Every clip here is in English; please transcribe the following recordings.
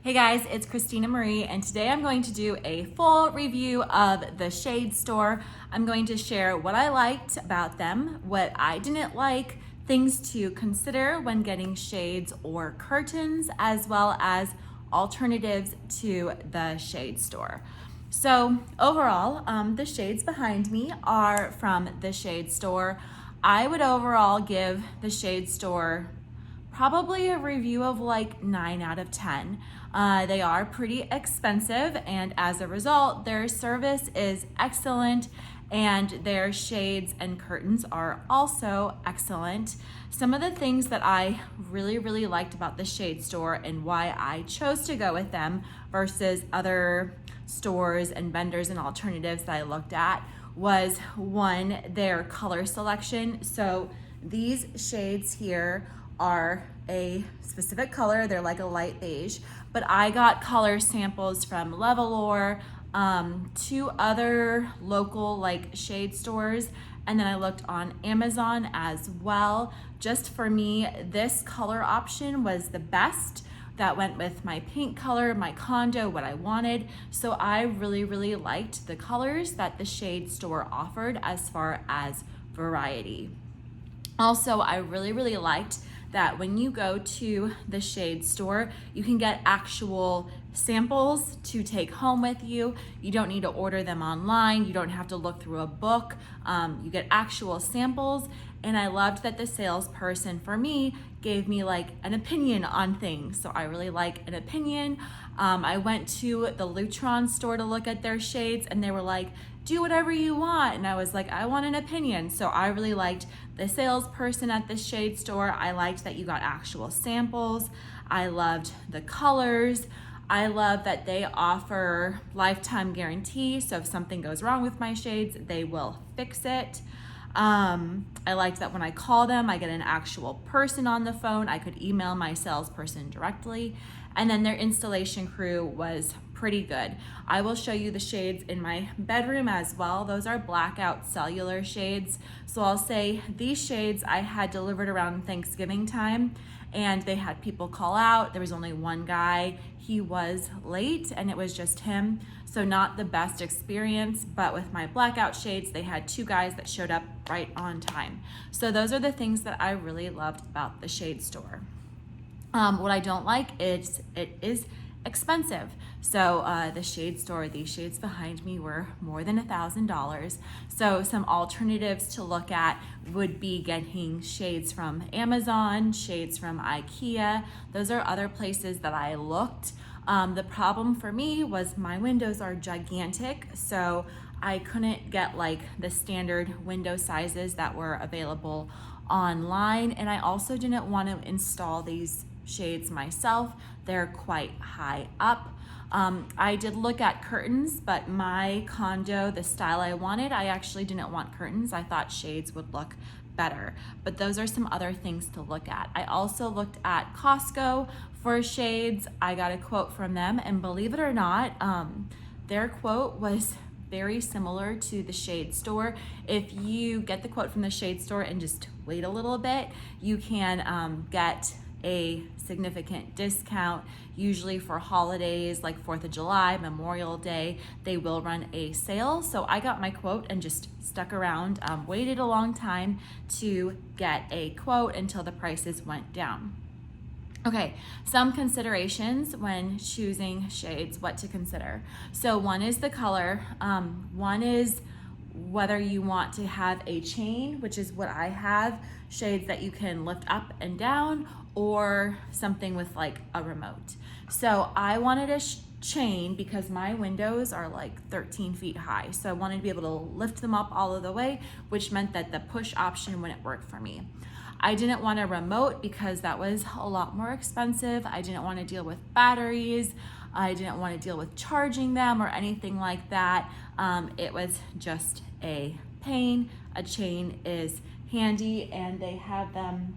Hey guys, it's Christina Marie, and today I'm going to do a full review of the Shade Store. I'm going to share what I liked about them, what I didn't like, things to consider when getting shades or curtains, as well as alternatives to the Shade Store. So overall, the shades behind me are from the Shade Store. I would overall give the Shade Store probably a review of like 9 out of 10. They are pretty expensive, and as a result, their service is excellent and their shades and curtains are also excellent. Some of the things that I really liked about the Shade Store and why I chose to go with them versus other stores and vendors and alternatives that I looked at was, one, their color selection. So these shades here are a specific color. They're like a light beige, but I got color samples from Levelor, two other local like shade stores, and then I looked on Amazon as well. Just for me, this color option was the best. That went with my paint color, my condo, what I wanted. So I really liked the colors that the Shade Store offered as far as variety. Also, I really liked that when you go to the Shade Store, you can get actual samples to take home with you. You don't need to order them online. You don't have to look through a book. You get actual samples. And I loved that the salesperson for me gave me like an opinion on things. So I really like an opinion. I went to the Lutron store to look at their shades, and they were like, do whatever you want. And I was like, I want an opinion. So I really liked the salesperson at the Shade Store. I liked that you got actual samples. I loved the colors. I love that they offer lifetime guarantee. So if something goes wrong with my shades, they will fix it. I liked that when I call them, I get an actual person on the phone. I could email my salesperson directly. And then their installation crew was pretty good. I will show you the shades in my bedroom as well. Those are blackout cellular shades. So I'll say these shades I had delivered around Thanksgiving time, and they had people call out. There was only one guy. He was late and it was just him. So not the best experience, but with my blackout shades, they had two guys that showed up right on time. So those are the things that I really loved about the Shade Store. What I don't like is it is expensive. So the Shade Store, these shades behind me were more than $1,000. So some alternatives to look at would be getting shades from Amazon, shades from IKEA. Those are other places that I looked. The problem for me was my windows are gigantic, so I couldn't get like the standard window sizes that were available online, and I also didn't want to install these shades myself. They're quite high up. I did look at curtains, but my condo, the style I wanted, I actually didn't want curtains. I thought shades would look better, but those are some other things to look at. I also looked at Costco for shades. I got a quote from them, and believe it or not, their quote was very similar to the Shade Store. If you get the quote from the Shade Store and just wait a little bit, you can get a significant discount. Usually for holidays like 4th of July, Memorial Day, they will run a sale. So I got my quote and just stuck around, waited a long time to get a quote until the prices went down. Okay, some considerations when choosing shades, what to consider. So one is the color. One is whether you want to have a chain, which is what I have, shades that you can lift up and down, or something with like a remote. So I wanted a chain because my windows are like 13 feet high. So I wanted to be able to lift them up all of the way, which meant that the push option wouldn't work for me. I didn't want a remote because that was a lot more expensive. I didn't want to deal with batteries. I didn't want to deal with charging them or anything like that. It was just a pain. A chain is handy, and they have them,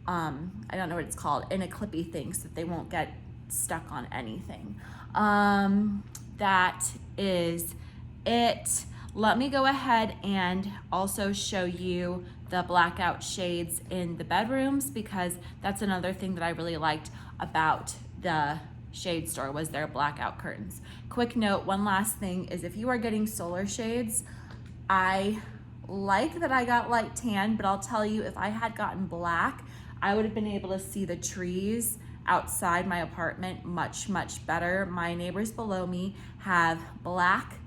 I don't know what it's called, in a clippy thing so that they won't get stuck on anything. That is it. Let me go ahead and also show you the blackout shades in the bedrooms, because that's another thing that I really liked about the shade store was their blackout curtains. Quick note, one last thing is if you are getting solar shades, I like that I got light tan, but I'll tell you, if I had gotten black, I would have been able to see the trees outside my apartment much, much better. My neighbors below me have black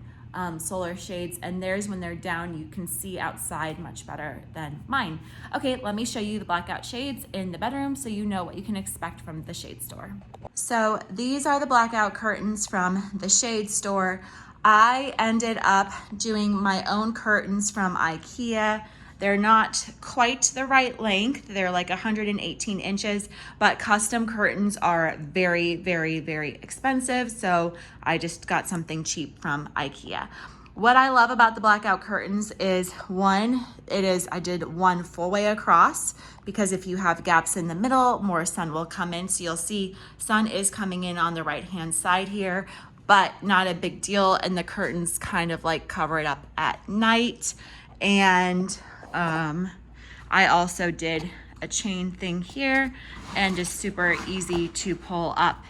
solar shades, and theirs, when they're down, you can see outside much better than mine. Okay, let me show you the blackout shades in the bedroom so you know what you can expect from the shade store. So these are the blackout curtains from the shade store. I ended up doing my own curtains from IKEA. They're not quite the right length. They're like 118 inches, but custom curtains are very, very, very expensive. So I just got something cheap from IKEA. What I love about the blackout curtains is one, I did one full way across, because if you have gaps in the middle, more sun will come in. So you'll see sun is coming in on the right-hand side here, but not a big deal. And the curtains kind of like cover it up at night. And I also did a chain thing here, and just super easy to pull up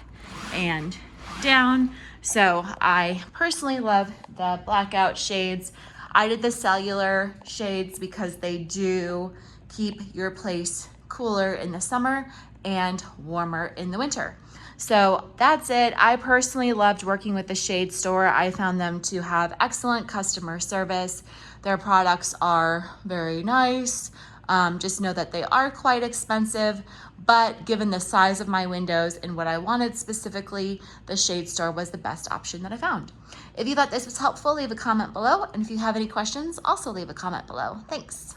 and down. So I personally love the blackout shades. I did the cellular shades because they do keep your place cooler in the summer and warmer in the winter. So that's it. I personally loved working with the shade store. I found them to have excellent customer service. Their products are very nice. Just know that they are quite expensive, but given the size of my windows and what I wanted specifically, the shade store was the best option that I found. If you thought this was helpful, leave a comment below. And if you have any questions, also leave a comment below. Thanks.